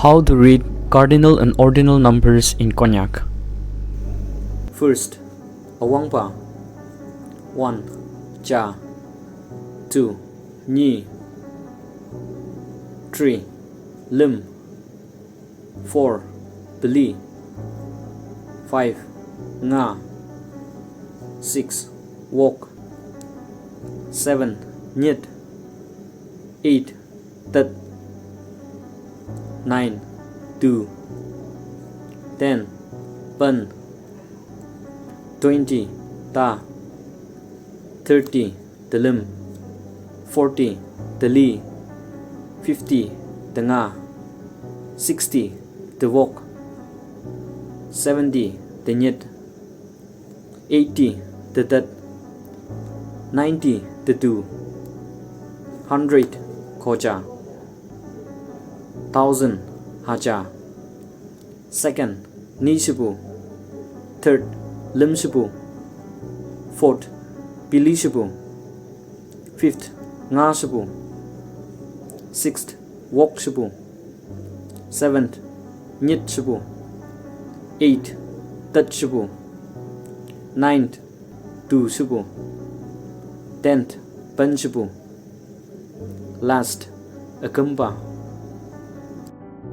How to read cardinal and ordinal numbers in Konyak. First, awangpa. 1. Cha. 2. Nyi. 3. Lim. 4. Bili. 5. Nga. 6. Wok. 7. Nyit. 8. Tat. 9. Tu. 10. Pan. 20. Ta. 30. Dalim. 40. Dali. 50. Danga. 60. Dewok. 70. Denyit. 80. Dedat. 90. Dedu. 100. Koja. 1000. Haja. Second. Nishibu. Third. Limshibu. Fourth. Bilishibu. Fifth. Ngashibu. Sixth. Wokshibu. Seventh. Nyitshibu. Eighth. Tatshibu. Ninth. Dushibu. 10th. Panshibu. Last. Akampa.